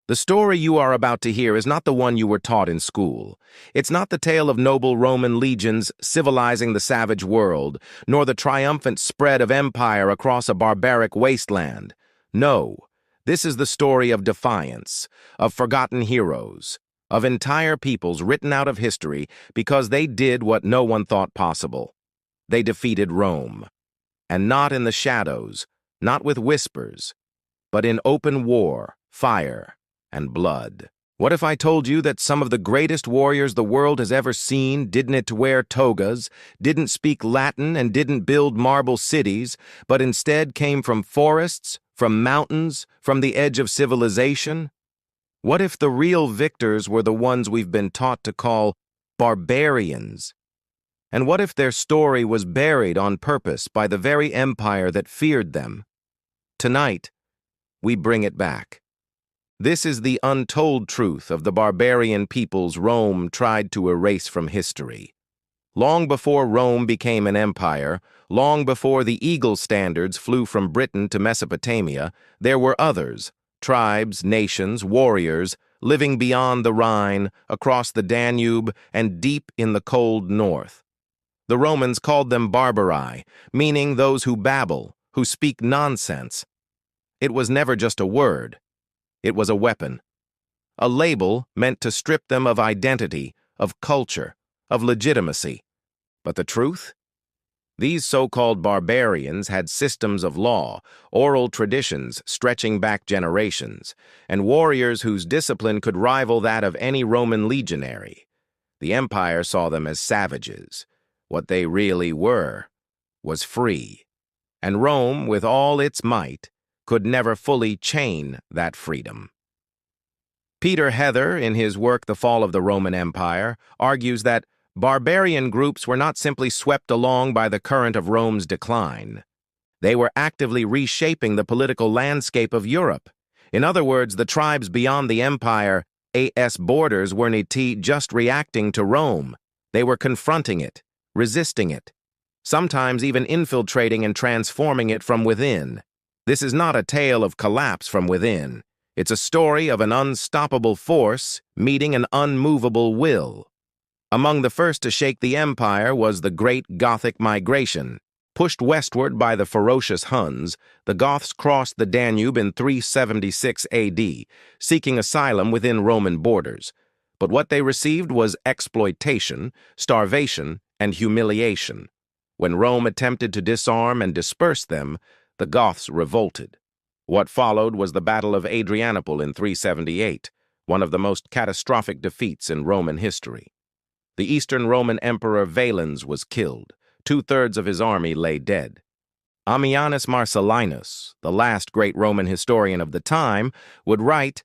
The story you are about to hear is not the one you were taught in school. It's not the tale of noble Roman legions civilizing the savage world, nor the triumphant spread of empire across a barbaric wasteland. No, this is the story of defiance, of forgotten heroes, of entire peoples written out of history because they did what no one thought possible. They defeated Rome. And not in the shadows, not with whispers, but in open war, fire, and blood. What if I told you that some of the greatest warriors the world has ever seen didn't wear togas, didn't speak Latin, and didn't build marble cities, but instead came from forests, from mountains, from the edge of civilization? What if the real victors were the ones we've been taught to call barbarians? And what if their story was buried on purpose by the very empire that feared them? Tonight, we bring it back. This is the untold truth of the barbarian peoples Rome tried to erase from history. Long before Rome became an empire, long before the eagle standards flew from Britain to Mesopotamia, there were others, tribes, nations, warriors, living beyond the Rhine, across the Danube, and deep in the cold north. The Romans called them barbari, meaning those who babble, who speak nonsense. It was never just a word. It was a weapon. A label meant to strip them of identity, of culture, of legitimacy. But the truth? These so-called barbarians had systems of law, oral traditions stretching back generations, and warriors whose discipline could rival that of any Roman legionary. The empire saw them as savages. What they really were was free. And Rome, with all its might, could never fully chain that freedom. Peter Heather, in his work The Fall of the Roman Empire, argues that barbarian groups were not simply swept along by the current of Rome's decline. They were actively reshaping the political landscape of Europe. In other words, the tribes beyond the empire's borders weren't just reacting to Rome. They were confronting it, resisting it, sometimes even infiltrating and transforming it from within. This is not a tale of collapse from within. It's a story of an unstoppable force meeting an unmovable will. Among the first to shake the empire was the Great Gothic Migration. Pushed westward by the ferocious Huns, the Goths crossed the Danube in 376 AD, seeking asylum within Roman borders. But what they received was exploitation, starvation, and humiliation. When Rome attempted to disarm and disperse them, the Goths revolted. What followed was the Battle of Adrianople in 378, one of the most catastrophic defeats in Roman history. The Eastern Roman Emperor Valens was killed. 2/3 of his army lay dead. Ammianus Marcellinus, the last great Roman historian of the time, would write,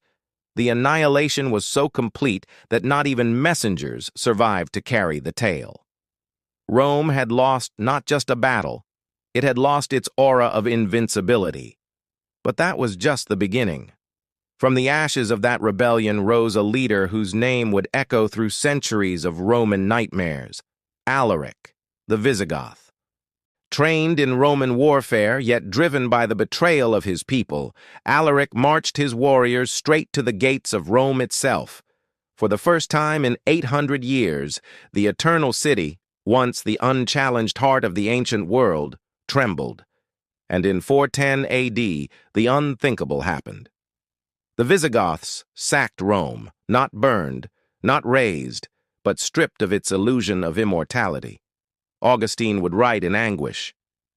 "The annihilation was so complete that not even messengers survived to carry the tale." Rome had lost not just a battle, it had lost its aura of invincibility. But that was just the beginning. From the ashes of that rebellion rose a leader whose name would echo through centuries of Roman nightmares, Alaric, the Visigoth. Trained in Roman warfare, yet driven by the betrayal of his people, Alaric marched his warriors straight to the gates of Rome itself. For the first time in 800 years, the Eternal City, once the unchallenged heart of the ancient world, trembled. And in 410 AD, the unthinkable happened. The Visigoths sacked Rome, not burned, not razed, but stripped of its illusion of immortality. Augustine would write in anguish.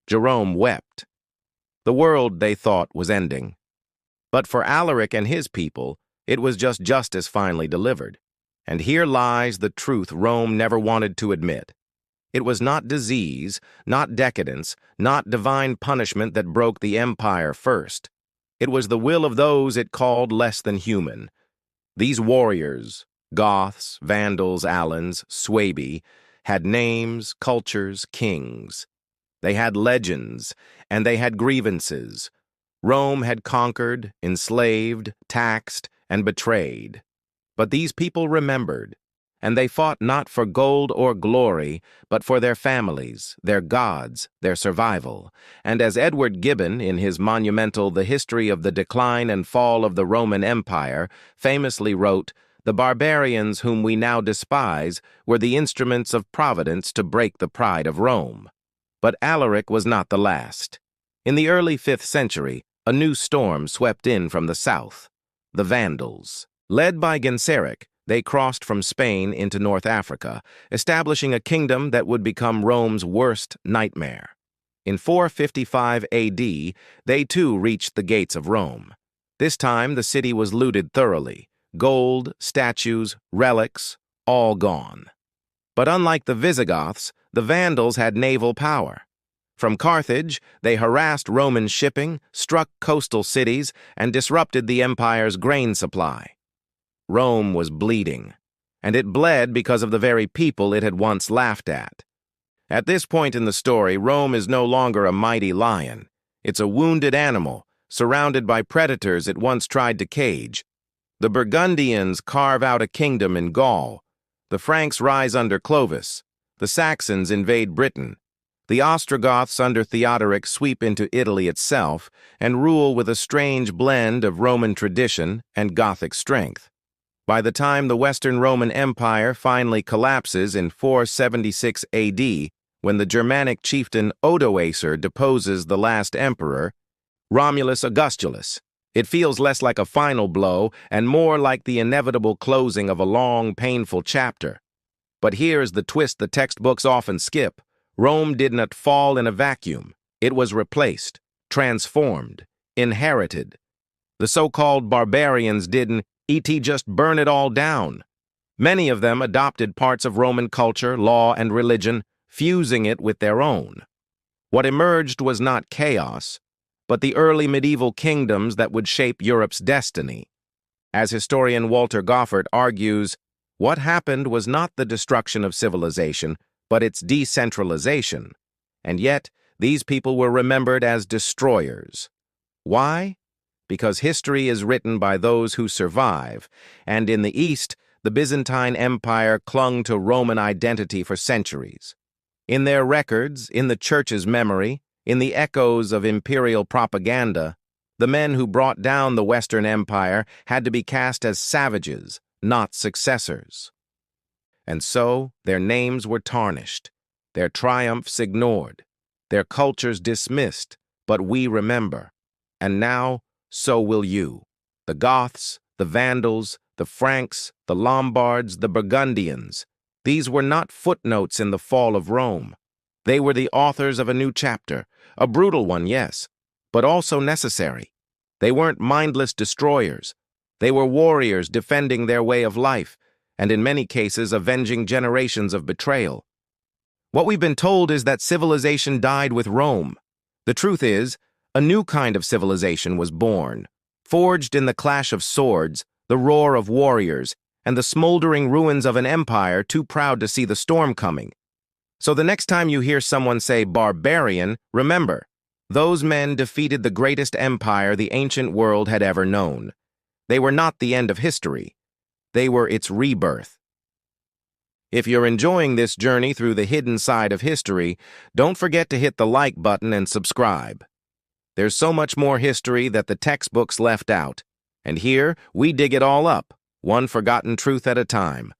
Jerome wept. The world, they thought, was ending. But for Alaric and his people, it was just justice finally delivered. And here lies the truth Rome never wanted to admit. It was not disease, not decadence, not divine punishment that broke the empire first. It was the will of those it called less than human. These warriors, Goths, Vandals, Alans, Suebi, had names, cultures, kings. They had legends, and they had grievances. Rome had conquered, enslaved, taxed, and betrayed. But these people remembered, and they fought not for gold or glory, but for their families, their gods, their survival. And as Edward Gibbon, in his monumental The History of the Decline and Fall of the Roman Empire, famously wrote, "The barbarians whom we now despise were the instruments of Providence to break the pride of Rome." But Alaric was not the last. In the early 5th century, a new storm swept in from the south. The Vandals. Led by Genseric, they crossed from Spain into North Africa, establishing a kingdom that would become Rome's worst nightmare. In 455 AD, they too reached the gates of Rome. This time, the city was looted thoroughly. Gold, statues, relics, all gone. But unlike the Visigoths, the Vandals had naval power. From Carthage, they harassed Roman shipping, struck coastal cities, and disrupted the empire's grain supply. Rome was bleeding, and it bled because of the very people it had once laughed at. At this point in the story, Rome is no longer a mighty lion. It's a wounded animal, surrounded by predators it once tried to cage. The Burgundians carve out a kingdom in Gaul. The Franks rise under Clovis. The Saxons invade Britain. The Ostrogoths under Theodoric sweep into Italy itself and rule with a strange blend of Roman tradition and Gothic strength. By the time the Western Roman Empire finally collapses in 476 AD, when the Germanic chieftain Odoacer deposes the last emperor, Romulus Augustulus, it feels less like a final blow and more like the inevitable closing of a long, painful chapter. But here's the twist the textbooks often skip. Rome did not fall in a vacuum. It was replaced, transformed, inherited. The so-called barbarians didn't just burn it all down. Many of them adopted parts of Roman culture, law, and religion, fusing it with their own. What emerged was not chaos, but the early medieval kingdoms that would shape Europe's destiny. As historian Walter Goffart argues, what happened was not the destruction of civilization, but its decentralization. And yet, these people were remembered as destroyers. Why? Because history is written by those who survive, and in the East, the Byzantine Empire clung to Roman identity for centuries. In their records, in the Church's memory, in the echoes of imperial propaganda, the men who brought down the Western Empire had to be cast as savages, not successors. And so, their names were tarnished, their triumphs ignored, their cultures dismissed, but we remember. And now, so will you. The Goths, the Vandals, the Franks, the Lombards, the Burgundians. These were not footnotes in the fall of Rome. They were the authors of a new chapter, a brutal one, yes, but also necessary. They weren't mindless destroyers. They were warriors defending their way of life, and in many cases avenging generations of betrayal. What we've been told is that civilization died with Rome. The truth is, a new kind of civilization was born, forged in the clash of swords, the roar of warriors, and the smoldering ruins of an empire too proud to see the storm coming. So the next time you hear someone say barbarian, remember, those men defeated the greatest empire the ancient world had ever known. They were not the end of history. They were its rebirth. If you're enjoying this journey through the hidden side of history, don't forget to hit the like button and subscribe. There's so much more history that the textbooks left out, and here we dig it all up, one forgotten truth at a time.